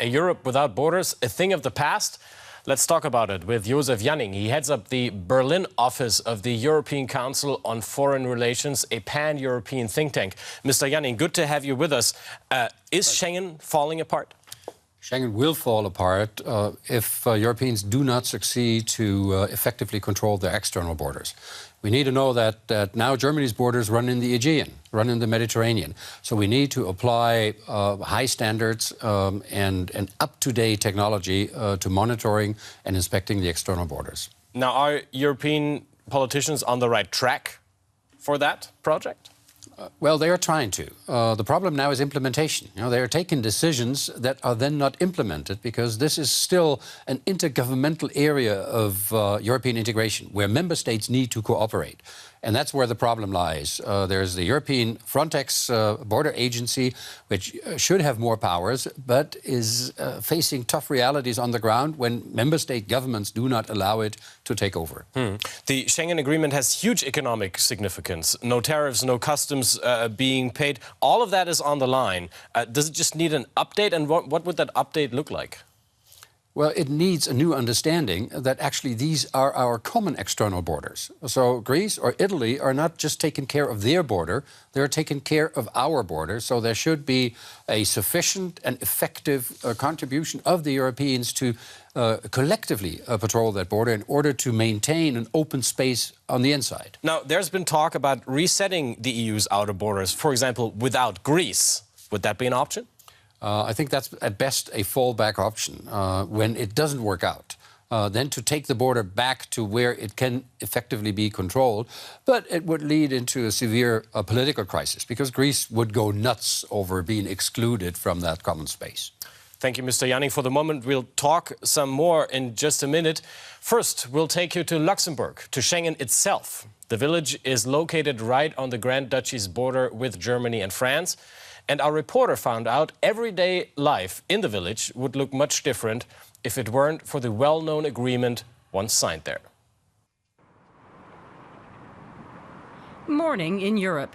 A Europe without borders, a thing of the past? Let's talk about it with Josef Janning. He heads up the Berlin office of the European Council on Foreign Relations, a pan-European think tank. Mr. Janning, good to have you with us. Is Schengen falling apart? Schengen will fall apart if Europeans do not succeed to effectively control their external borders. We need to know that now Germany's borders run in the Aegean, run in the Mediterranean. So we need to apply high standards and up-to-date technology to monitoring and inspecting the external borders. Now, are European politicians on the right track for that project? Well, they are trying to. The problem now is implementation. They are taking decisions that are then not implemented because this is still an intergovernmental area of European integration where member states need to cooperate. And that's where the problem lies. There's the European Frontex border agency, which should have more powers, but is facing tough realities on the ground when member state governments do not allow it to take over. The Schengen Agreement has huge economic significance. No tariffs, no customs being paid. All of that is on the line. Does it just need an update? And what would that update look like? Well, it needs a new understanding that actually these are our common external borders. So Greece or Italy are not just taking care of their border, they're taking care of our border. So there should be a sufficient and effective contribution of the Europeans to collectively patrol that border in order to maintain an open space on the inside. Now, there's been talk about resetting the EU's outer borders, for example, without Greece. Would that be an option? I think that's at best a fallback option when it doesn't work out. Then to take the border back to where it can effectively be controlled. But it would lead into a severe political crisis because Greece would go nuts over being excluded from that common space. Thank you, Mr. Janning. For the moment, we'll talk some more in just a minute. First, we'll take you to Luxembourg, to Schengen itself. The village is located right on the Grand Duchy's border with Germany and France. And our reporter found out everyday life in the village would look much different if it weren't for the well-known agreement once signed there. Morning in Europe.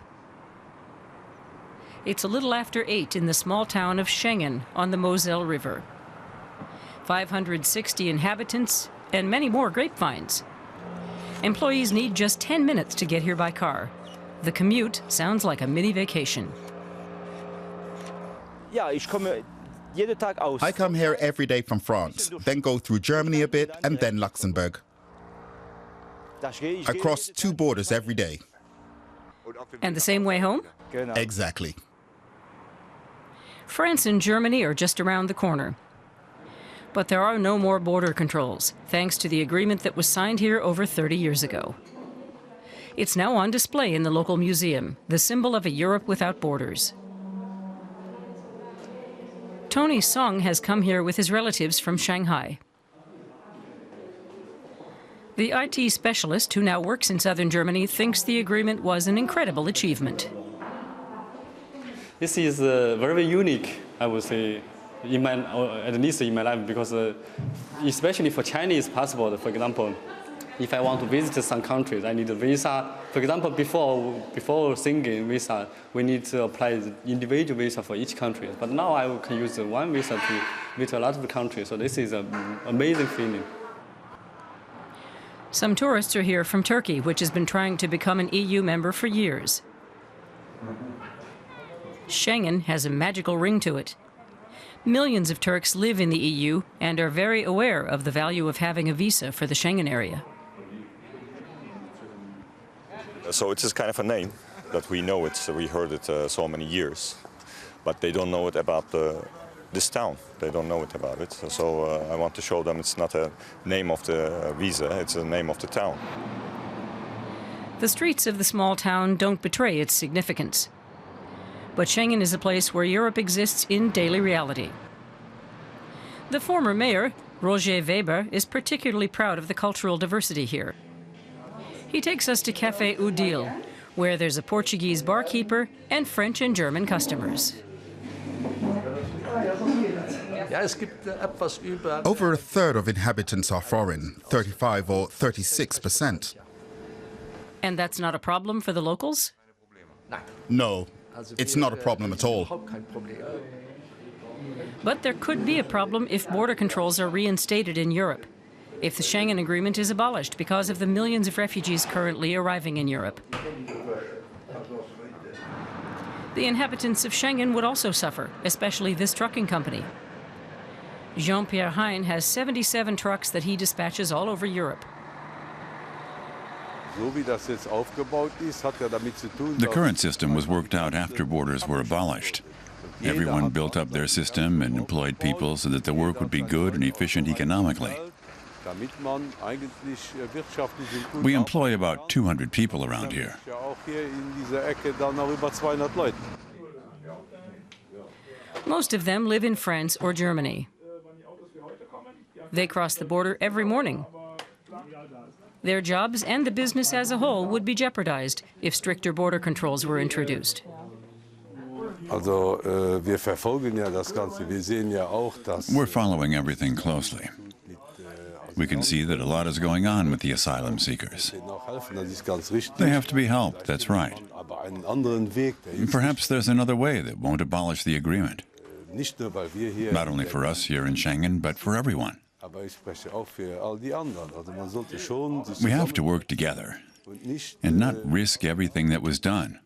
It's a little after 8 in the small town of Schengen on the Moselle River. 560 inhabitants and many more grapevines. Employees need just 10 minutes to get here by car. The commute sounds like a mini vacation. I come here every day from France, then go through Germany a bit and then Luxembourg. I cross 2 borders every day. And the same way home? Exactly. France and Germany are just around the corner. But there are no more border controls, thanks to the agreement that was signed here over 30 years ago. It's now on display in the local museum, the symbol of a Europe without borders. Tony Song has come here with his relatives from Shanghai. The IT specialist who now works in southern Germany thinks the agreement was an incredible achievement. This is very unique, I would say, at least in my life, because especially for Chinese passport, for example, if I want to visit some countries, I need a visa. For example, before single visa, we need to apply the individual visa for each country. But now I can use one visa to visit a lot of countries. So this is an amazing feeling. Some tourists are here from Turkey, which has been trying to become an EU member for years. Schengen has a magical ring to it. Millions of Turks live in the EU and are very aware of the value of having a visa for the Schengen area. So it's just kind of a name that we know it, so we heard it so many years, but they don't know it about this town. They don't know it about it. So I want to show them it's not a name of the visa, it's a name of the town. The streets of the small town don't betray its significance. But Schengen is a place where Europe exists in daily reality. The former mayor, Roger Weber, is particularly proud of the cultural diversity here. He takes us to Café Udil, where there's a Portuguese barkeeper and French and German customers. Over a third of inhabitants are foreign, 35 or 36%. And that's not a problem for the locals? No, it's not a problem at all. But there could be a problem if border controls are reinstated in Europe, if the Schengen Agreement is abolished because of the millions of refugees currently arriving in Europe. The inhabitants of Schengen would also suffer, especially this trucking company. Jean-Pierre Hein has 77 trucks that he dispatches all over Europe. The current system was worked out after borders were abolished. Everyone built up their system and employed people so that the work would be good and efficient economically. We employ about 200 people around here. Most of them live in France or Germany. They cross the border every morning. Their jobs and the business as a whole would be jeopardized if stricter border controls were introduced. We're following everything closely. We can see that a lot is going on with the asylum seekers. They have to be helped, that's right. Perhaps there's another way that won't abolish the agreement. Not only for us here in Schengen, but for everyone. We have to work together and not risk everything that was done.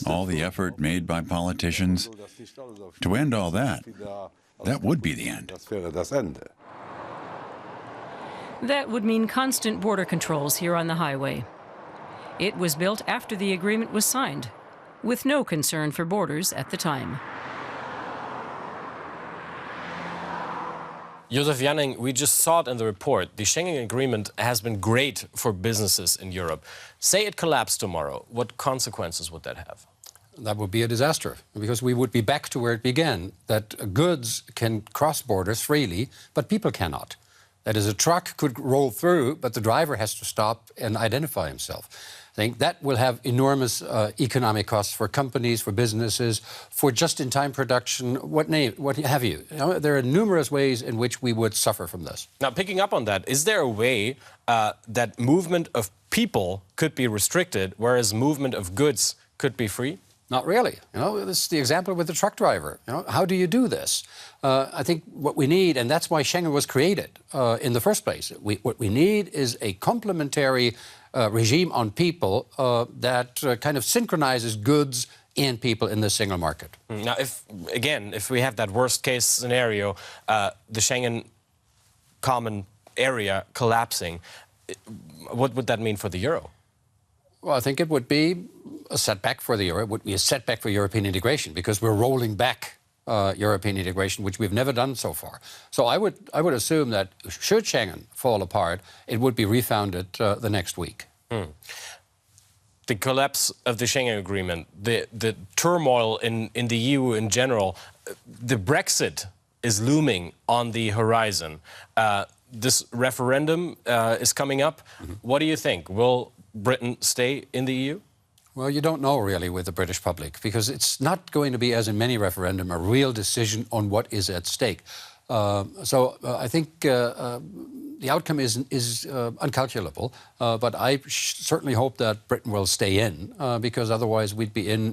All the effort made by politicians to end all that, that would be the end. That would mean constant border controls here on the highway. It was built after the agreement was signed, with no concern for borders at the time. Josef Janning, we just saw it in the report. The Schengen Agreement has been great for businesses in Europe. Say it collapsed tomorrow. What consequences would that have? That would be a disaster, because we would be back to where it began, that goods can cross borders freely, but people cannot. That is, a truck could roll through, but the driver has to stop and identify himself. I think that will have enormous economic costs for companies, for businesses, for just-in-time production, what have you. There are numerous ways in which we would suffer from this. Now, picking up on that, is there a way that movement of people could be restricted, whereas movement of goods could be free? Not really. This is the example with the truck driver. How do you do this? I think what we need, and that's why Schengen was created in the first place, what we need is a complementary regime on people that kind of synchronizes goods and people in the single market. Now, if we have that worst-case scenario, the Schengen common area collapsing, what would that mean for the euro? Well, I think it would be a setback for the euro. It would be a setback for European integration, because we're rolling back European integration, which we've never done so far. So I would assume that should Schengen fall apart, it would be refounded the next week. The collapse of the Schengen Agreement, the turmoil in the EU in general, the Brexit is looming on the horizon. This referendum is coming up. What do you think? Will Britain stay in the EU? Well, you don't know really with the British public, because it's not going to be, as in many referendum, a real decision on what is at stake. I think the outcome is uncalculable, but I certainly hope that Britain will stay in, because otherwise we'd be in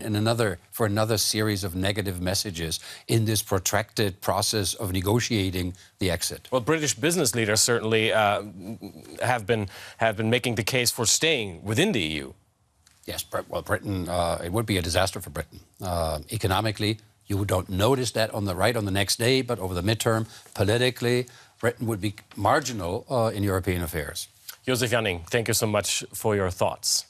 for another series of negative messages in this protracted process of negotiating the exit. Well, British business leaders certainly have been making the case for staying within the EU. Yes, well, Britain, it would be a disaster for Britain. Economically, you don't notice that on the next day, but over the midterm, politically, Britain would be marginal in European affairs. Josef Janning, thank you so much for your thoughts.